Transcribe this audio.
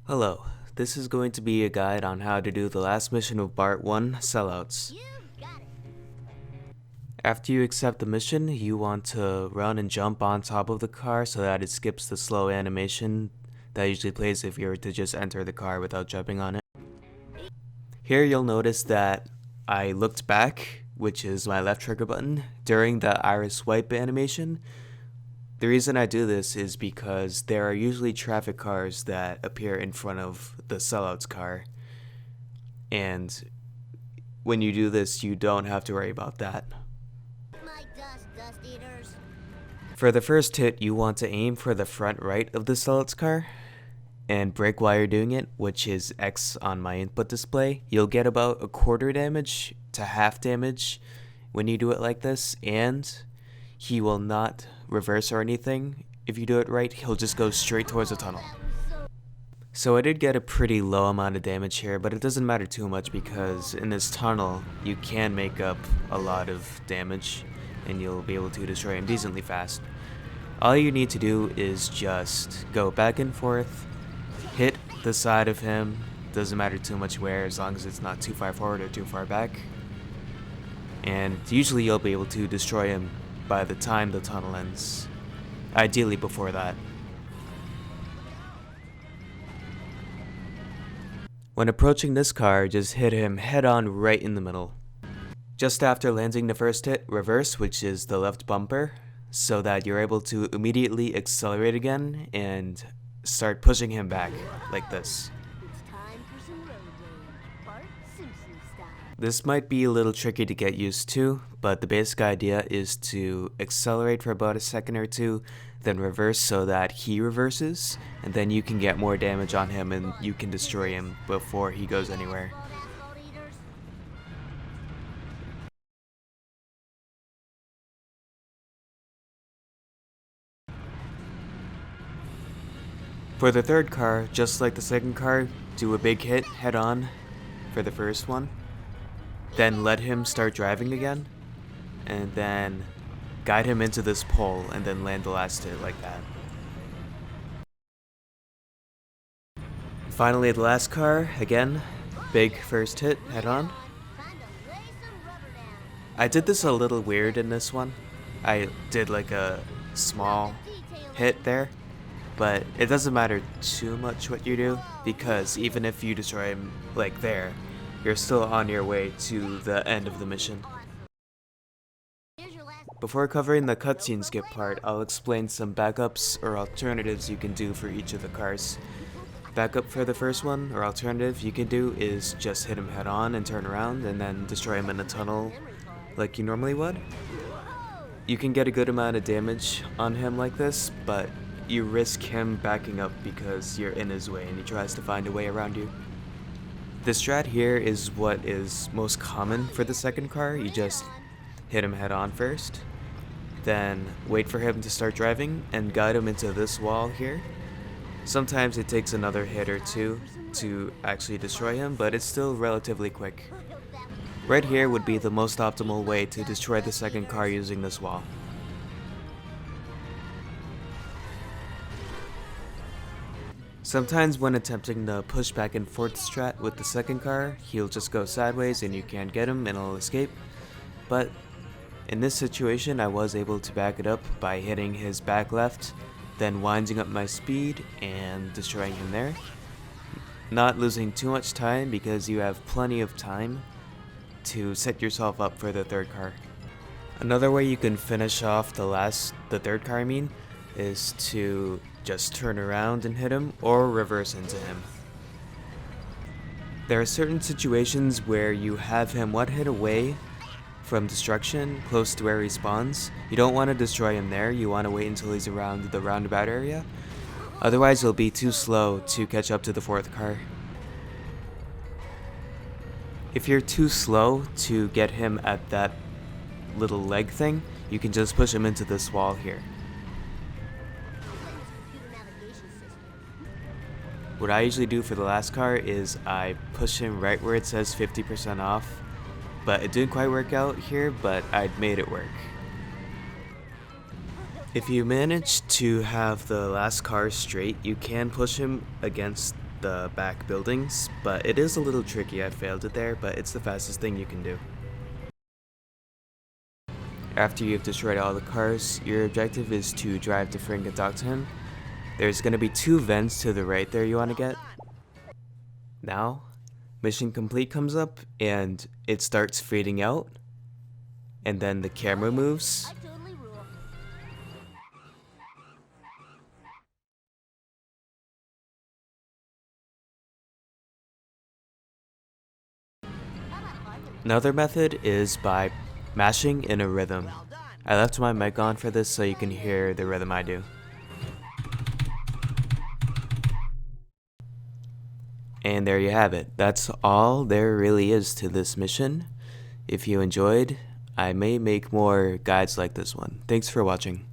Hello, this is going to be a guide on how to do the last mission of Part 1, Cellouts. After you accept the mission, you want to run and jump on top of the car so that it skips the slow animation that usually plays if you were to just enter the car without jumping on it. Here you'll notice that I looked back, which is my left trigger button, during the iris swipe animation. The reason I do this is because there are usually traffic cars that appear in front of the Cellouts car, and when you do this, you don't have to worry about that. For the first hit, you want to aim for the front right of the Cellouts car, and brake while you're doing it, which is X on my input display. You'll get about a quarter damage to half damage when you do it like this, and he will not reverse or anything. If you do it right, he'll just go straight towards the tunnel. So I did get a pretty low amount of damage here, but it doesn't matter too much because in this tunnel you can make up a lot of damage and you'll be able to destroy him decently fast. All you need to do is just go back and forth, hit the side of him, doesn't matter too much where as long as it's not too far forward or too far back, and usually you'll be able to destroy him by the time the tunnel ends, ideally before that. When approaching this car, just hit him head on right in the middle. Just after landing the first hit, reverse, which is the left bumper, so that you're able to immediately accelerate again and start pushing him back, like this. This might be a little tricky to get used to, but the basic idea is to accelerate for about a second or two, then reverse so that he reverses, and then you can get more damage on him and you can destroy him before he goes anywhere. For the third car, just like the second car, do a big hit head on for the first one. Then let him start driving again, and then guide him into this pole and then land the last hit like that. Finally, the last car, again, big first hit head on. I did this a little weird in this one. I did like a small hit there, but it doesn't matter too much what you do because even if you destroy him like there, you're still on your way to the end of the mission. Before covering the cutscene skip part, I'll explain some backups or alternatives you can do for each of the cars. Backup for the first one, or alternative you can do, is just hit him head on and turn around and then destroy him in a tunnel like you normally would. You can get a good amount of damage on him like this, but you risk him backing up because you're in his way and he tries to find a way around you. The strat here is what is most common for the second car. You just hit him head on first, then wait for him to start driving and guide him into this wall here. Sometimes it takes another hit or two to actually destroy him, but it's still relatively quick. Right here would be the most optimal way to destroy the second car using this wall. Sometimes when attempting the push back and forth strat with the second car, he'll just go sideways and you can't get him and he'll escape. But in this situation, I was able to back it up by hitting his back left, then winding up my speed and destroying him there. Not losing too much time because you have plenty of time to set yourself up for the third car. Another way you can finish off the third car is to just turn around and hit him or reverse into him. There are certain situations where you have him one hit away from destruction close to where he spawns. You don't want to destroy him there, you want to wait until he's around the roundabout area. Otherwise you'll be too slow to catch up to the fourth car. If you're too slow to get him at that little leg thing, you can just push him into this wall here. What I usually do for the last car is I push him right where it says 50% off, but it didn't quite work out here, but I'd made it work. If you manage to have the last car straight, you can push him against the back buildings, but it is a little tricky. I failed it there, but it's the fastest thing you can do. After you've destroyed all the cars, your objective is to drive to Frank and talk to him. There's gonna be 2 vents to the right there you wanna get. Now, mission complete comes up and it starts fading out. And then the camera moves. Another method is by mashing in a rhythm. I left my mic on for this so you can hear the rhythm I do. And there you have it. That's all there really is to this mission. If you enjoyed, I may make more guides like this one. Thanks for watching.